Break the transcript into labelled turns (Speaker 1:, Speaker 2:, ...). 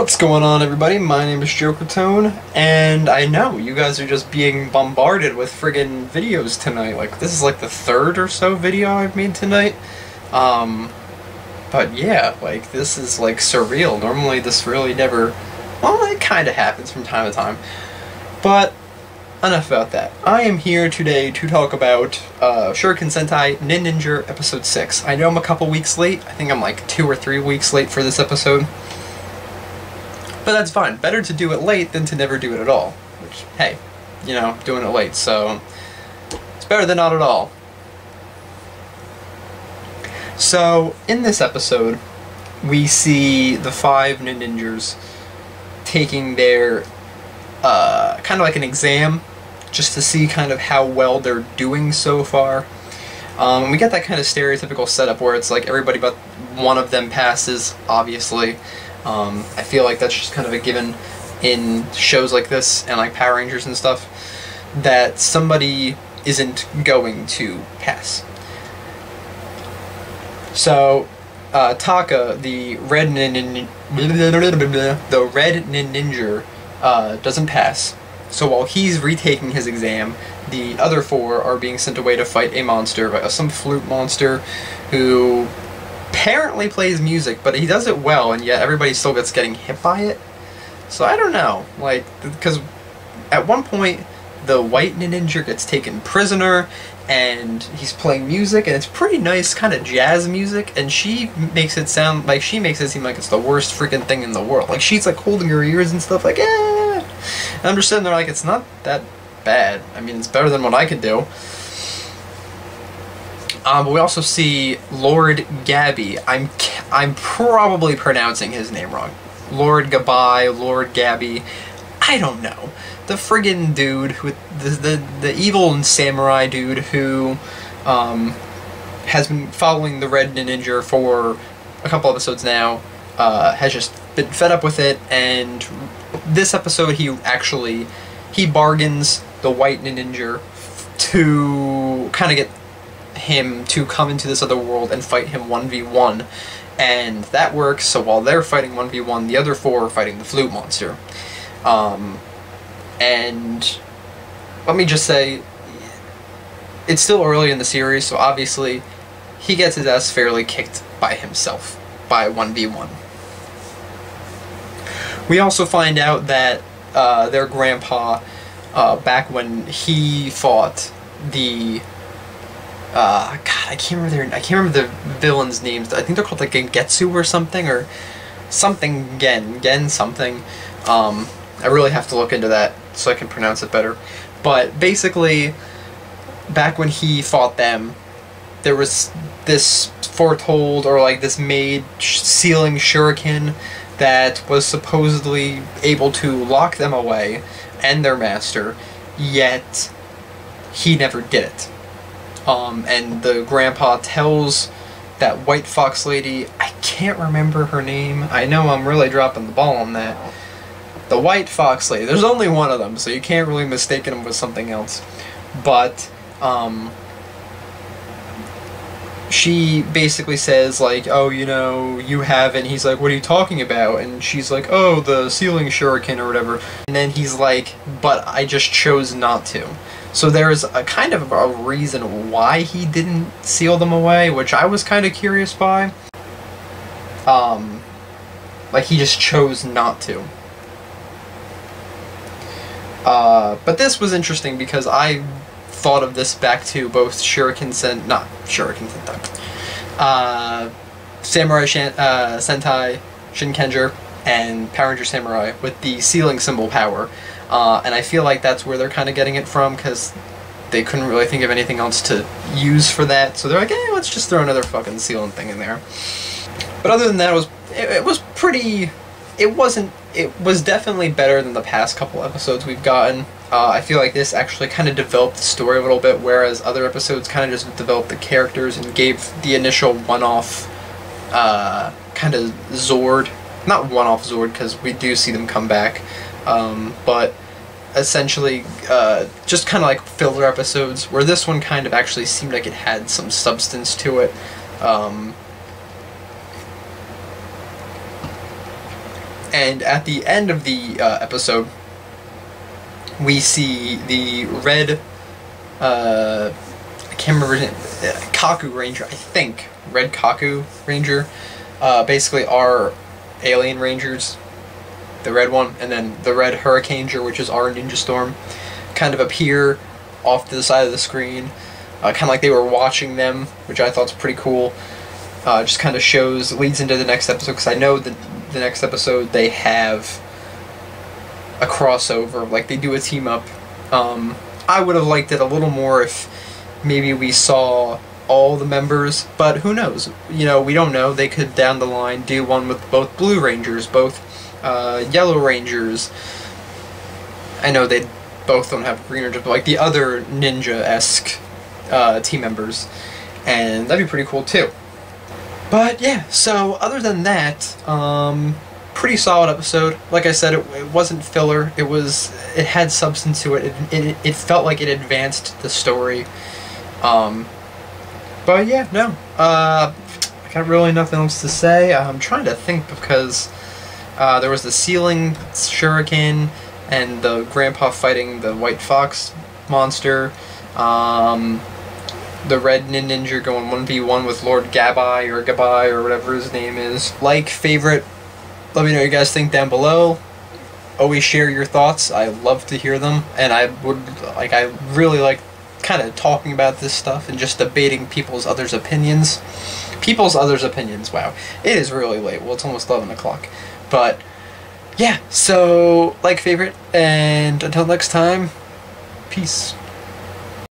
Speaker 1: What's going on, everybody? My name is Jokertone, and I know you guys are just being bombarded with friggin' videos tonight. Like, this is like the third or so video I've made tonight. But yeah, like, this is like surreal. Normally this really never, well, it kinda happens from time to time. But enough about that. I am here today to talk about Shuriken Sentai Ninninger Episode 6. I know I'm a couple weeks late. I think I'm like 2 or 3 weeks late for this episode. But that's fine. Better to do it late than to never do it at all. Which, hey, you know, doing it late, so it's better than not at all. So, in this episode, we see the 5 Ninninjers taking their, kind of like an exam, just to see kind of how well they're doing so far. We get that kind of stereotypical setup where it's like everybody but one of them passes, obviously. I feel like that's just kind of a given in shows like this and like Power Rangers and stuff, that somebody isn't going to pass. So, Taka, the Red Ninninger, doesn't pass. So while he's retaking his exam, the other 4 are being sent away to fight a monster, some flute monster, who apparently plays music, but he does it well, and yet everybody still getting hit by it. So I don't know, like, because at one point the white Ninninger gets taken prisoner, and he's playing music, and it's pretty nice kind of jazz music, and she makes it seem like it's the worst freaking thing in the world. Like, she's like holding her ears and stuff, like, eh. And I'm just sitting there like, it's not that bad. I mean, it's better than what I could do. But we also see Lord Gabi. I'm probably pronouncing his name wrong. Lord Gabi, Lord Gabi. I don't know. The friggin' dude with the evil samurai dude who has been following the Red Ninninger for a couple episodes now, has just been fed up with it, and this episode he bargains the white Ninninger to kind of get him to come into this other world and fight him 1v1, and that works. So while they're fighting 1v1, the other 4 are fighting the flute monster. And let me just say, it's still early in the series, so obviously he gets his ass fairly kicked by himself by 1v1. We also find out that their grandpa, back when he fought the God, I can't remember the villains' names. I think they're called like Gengetsu or something Gen something. I really have to look into that so I can pronounce it better. But basically, back when he fought them, there was this foretold, or like this made sealing shuriken that was supposedly able to lock them away and their master, yet he never did it. And the grandpa tells that white fox lady, I can't remember her name, I know I'm really dropping the ball on that. The white fox lady, there's only one of them, so you can't really mistake them with something else. But, she basically says, like, oh, you know, you haven't. He's like, what are you talking about? And she's like, oh, the sealing shuriken or whatever. And then he's like, but I just chose not to. So there's a kind of a reason why he didn't seal them away, which I was kind of curious by. Like, he just chose not to. But this was interesting because I thought of this back to both Samurai Sentai Shinkenger and Power Ranger Samurai with the sealing symbol power. And I feel like that's where they're kind of getting it from, because they couldn't really think of anything else to use for that. So they're like, hey, let's just throw another fucking sealing thing in there. But other than that, it was pretty. It was definitely better than the past couple episodes we've gotten. I feel like this actually kind of developed the story a little bit, whereas other episodes kind of just developed the characters and gave the initial one-off kind of Zord. Not one-off Zord, because we do see them come back. But essentially just kind of like filler episodes, where this one kind of actually seemed like it had some substance to it. And at the end of the episode, we see the Red, I can't remember his name, Kaku Ranger, I think. Red Kaku Ranger. Basically our alien rangers, the red one, and then the Red Hurricaneger, which is our Ninja Storm, kind of appear off to the side of the screen. Kind of like they were watching them, which I thought was pretty cool. Just kind of leads into the next episode, because I know that the next episode they have a crossover, like they do a team up. I would have liked it a little more if maybe we saw all the members, but who knows? You know, we don't know. They could down the line do one with both Blue Rangers, both Yellow Rangers. I know they both don't have Green Rangers, but like the other ninja-esque team members, and that'd be pretty cool too. But yeah, so other than that, pretty solid episode. Like I said, it wasn't filler. It had substance to it. It felt like it advanced the story. But yeah, no. I got really nothing else to say. I'm trying to think, because there was the ceiling shuriken and the grandpa fighting the white fox monster. The Red Ninninger going 1v1 with Lord Gabi or Gabi or whatever his name is. Like, favorite, let me know what you guys think down below. Always share your thoughts. I love to hear them, and I really like kind of talking about this stuff and just debating people's others' opinions. Wow. It is really late. Well, it's almost 11 o'clock. But yeah, so like, favorite, and until next time, peace.